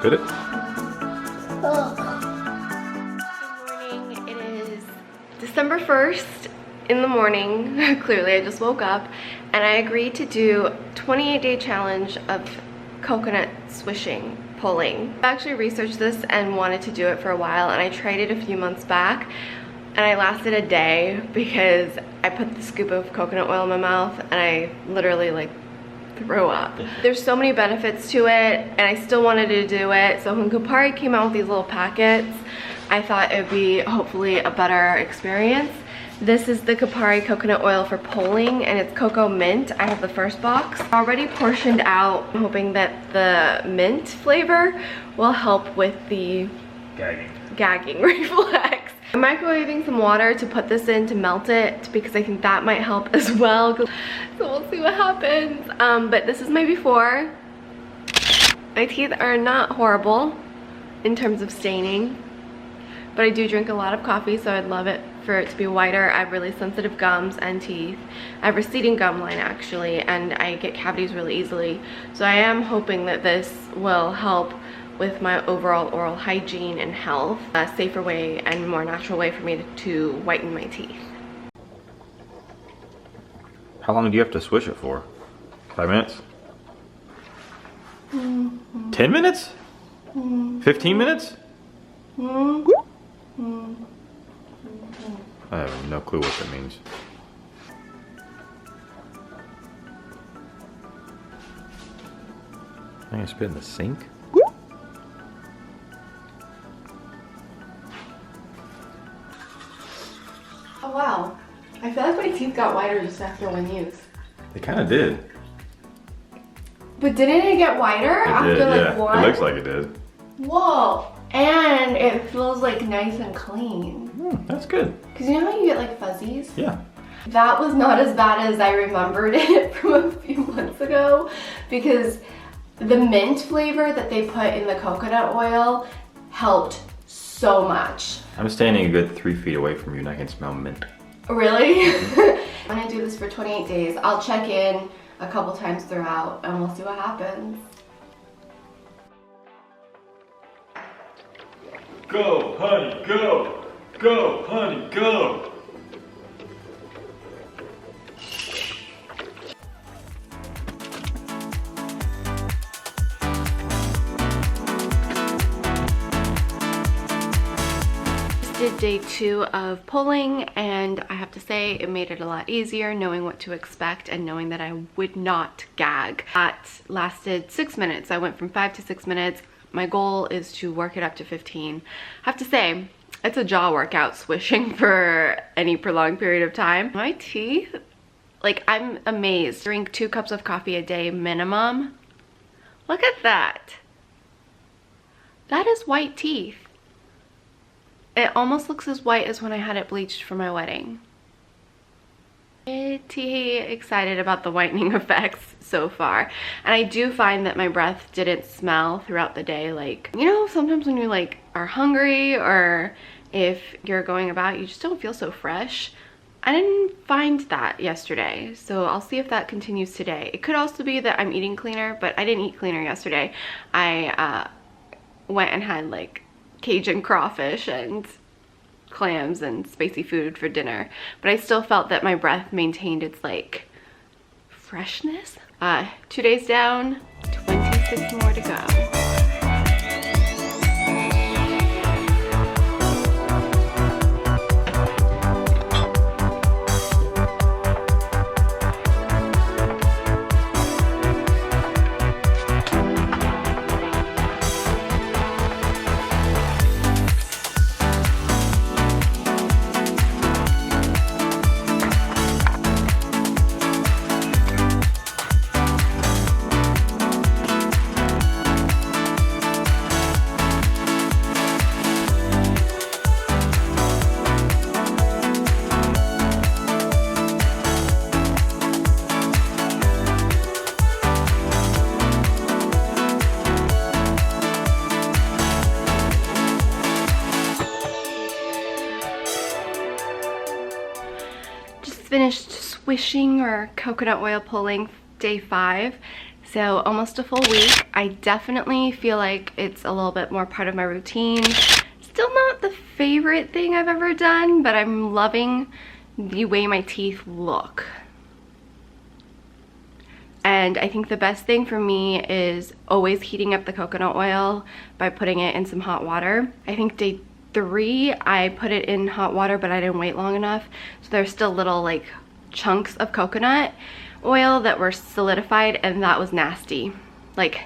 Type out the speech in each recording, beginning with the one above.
Spit it. Good morning. It is December 1st in the morning. Clearly, I just woke up and I agreed to do a 28-day challenge of coconut swishing, pulling. I actually researched this and wanted to do it for a while, and I tried it a few months back and I lasted a day because I put the scoop of coconut oil in my mouth and I literally like threw up. There's so many benefits to it and I still wanted to do it. So when Kopari came out with these little packets, I thought it would be hopefully a better experience. This is the Kopari coconut oil for pulling and it's cocoa mint. I have the first box already portioned out. I'm hoping that the mint flavor will help with the gagging reflex. I'm microwaving some water to put this in to melt it because I think that might help as well. So we'll see what happens. But this is my before. My teeth are not horrible in terms of staining, but I do drink a lot of coffee, so I'd love it for it to be whiter. I have really sensitive gums and teeth. I have receding gum line actually, and I get cavities really easily. So I am hoping that this will help with my overall oral hygiene and health, a safer way and more natural way for me to whiten my teeth. How long do you have to swish it for? 5 minutes? 10 minutes? 15 minutes? I have no clue what that means. I'm gonna spit in the sink? Oh wow, I feel like my teeth got whiter just after one use. They kind of did. But didn't it get whiter after like one? It looks like it did. Whoa, and it feels like nice and clean. That's good. Because you know how you get like fuzzies? Yeah. That was not as bad as I remembered it from a few months ago, because the mint flavor that they put in the coconut oil helped so much. I'm standing a good 3 feet away from you and I can smell mint. Really? I'm gonna do this for 28 days. I'll check in a couple times throughout and we'll see what happens. Go, honey, go! Go, honey, go! Did day 2 of pulling, and I have to say it made it a lot easier knowing what to expect and knowing that I would not gag. That lasted 6 minutes. I went from 5 to 6 minutes. My goal is to work it up to 15. I have to say, it's a jaw workout swishing for any prolonged period of time. My teeth, like, I'm amazed. Drink 2 cups of coffee a day minimum. Look at that. That is white teeth. It almost looks as white as when I had it bleached for my wedding. Pretty excited about the whitening effects so far. And I do find that my breath didn't smell throughout the day. Like, you know, sometimes when you like are hungry or if you're going about, you just don't feel so fresh. I didn't find that yesterday, so I'll see if that continues today. It could also be that I'm eating cleaner, but I didn't eat cleaner yesterday. I went and had like Cajun crawfish and clams and spicy food for dinner, but I still felt that my breath maintained its like freshness. 2 days down, 26 more to go. finished swishing or coconut oil pulling day 5, so almost a full week. I definitely feel like it's a little bit more part of my routine. Still not the favorite thing I've ever done, but I'm loving the way my teeth look. And I think the best thing for me is always heating up the coconut oil by putting it in some hot water. I think day 3 I put it in hot water, but I didn't wait long enough, so there's still little like chunks of coconut oil that were solidified, and that was nasty. Like,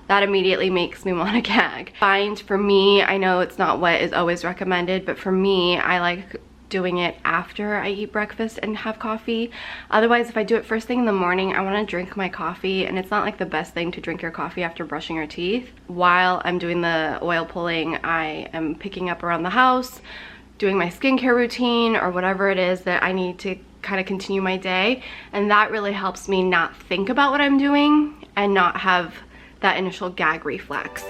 that immediately makes me want to gag. Find for me, I know it's not what is always recommended, but for me, I like doing it after I eat breakfast and have coffee. Otherwise, if I do it first thing in the morning, I want to drink my coffee, and it's not like the best thing to drink your coffee after brushing your teeth. While I'm doing the oil pulling, I am picking up around the house, doing my skincare routine or whatever it is that I need to kind of continue my day, and that really helps me not think about what I'm doing and not have that initial gag reflex.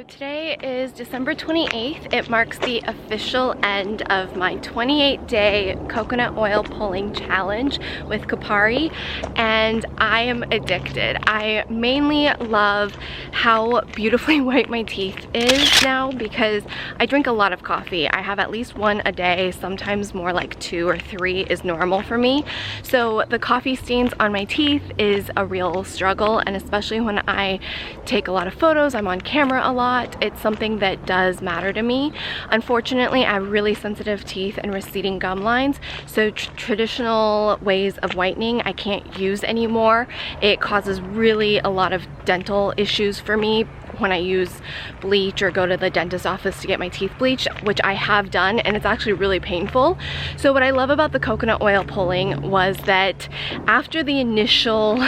Today is December 28th. It marks the official end of my 28-day coconut oil pulling challenge with Kopari, and I am addicted. I mainly love how beautifully white my teeth is now because I drink a lot of coffee. I have at least 1 a day, sometimes more like 2 or 3 is normal for me. So the coffee stains on my teeth is a real struggle, and especially when I take a lot of photos, I'm on camera a lot, it's something that does matter to me. Unfortunately, I have really sensitive teeth and receding gum lines, so traditional ways of whitening I can't use anymore. It causes really a lot of dental issues for me when I use bleach or go to the dentist office to get my teeth bleached, which I have done, and it's actually really painful. So what I love about the coconut oil pulling was that after the initial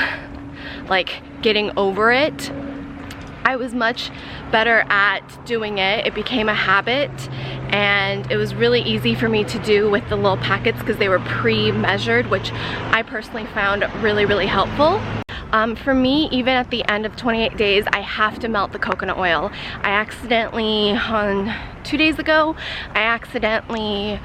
like getting over it, I was much better at doing it. It became a habit, and it was really easy for me to do with the little packets because they were pre-measured, which I personally found really helpful. For me, even at the end of 28 days, I have to melt the coconut oil. I accidentally, on 2 days ago, I accidentally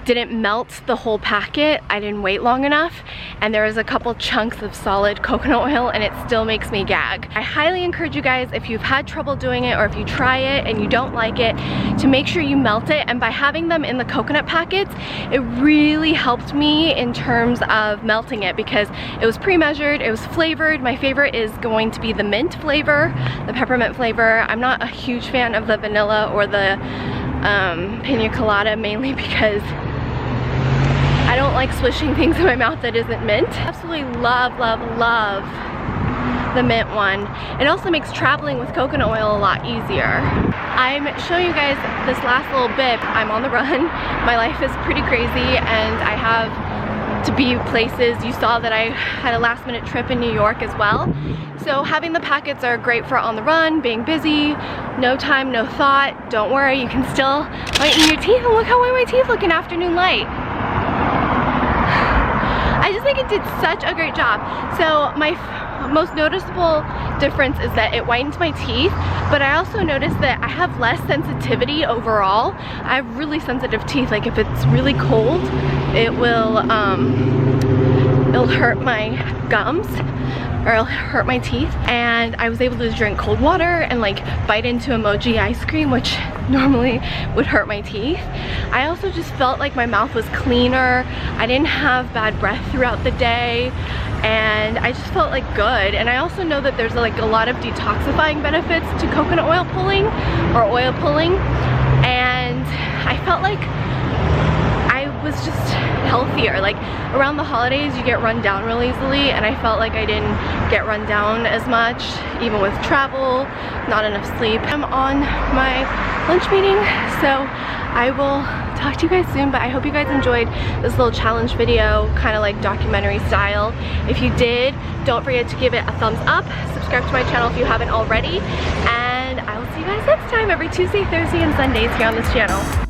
didn't melt the whole packet. I didn't wait long enough, and there was a couple chunks of solid coconut oil, and it still makes me gag. I highly encourage you guys, if you've had trouble doing it or if you try it and you don't like it, to make sure you melt it. And by having them in the coconut packets, it really helped me in terms of melting it because it was pre-measured, it was flavored. My favorite is going to be the mint flavor, the peppermint flavor. I'm not a huge fan of the vanilla or the pina colada, mainly because I don't like swishing things in my mouth that isn't mint. Absolutely love the mint one. It also makes traveling with coconut oil a lot easier. I'm showing you guys this last little bit. I'm on the run. My life is pretty crazy, and I have to be places. You saw that I had a last minute trip in New York as well. So having the packets are great for on the run, being busy, no time, no thought. Don't worry, you can still whiten your teeth, and look how white my teeth look in afternoon light. it did such a great job. So my most noticeable difference is that it whitens my teeth, but I also noticed that I have less sensitivity overall. I have really sensitive teeth. Like if it's really cold, it will it'll hurt my gums, or it'll hurt my teeth. And I was able to drink cold water and like bite into emoji ice cream, which normally would hurt my teeth. I also just felt like my mouth was cleaner. I didn't have bad breath throughout the day, and I just felt like good. And I also know that there's like a lot of detoxifying benefits to coconut oil pulling or oil pulling, and I felt like I was just healthier. Like around the holidays you get run down real easily, and I felt like I didn't get run down as much, even with travel, not enough sleep. I'm on my lunch meeting, so I will talk to you guys soon, but I hope you guys enjoyed this little challenge video, kind of like documentary style. If you did, don't forget to give it a thumbs up, subscribe to my channel if you haven't already, and I will see you guys next time every Tuesday, Thursday, and Sundays here on this channel.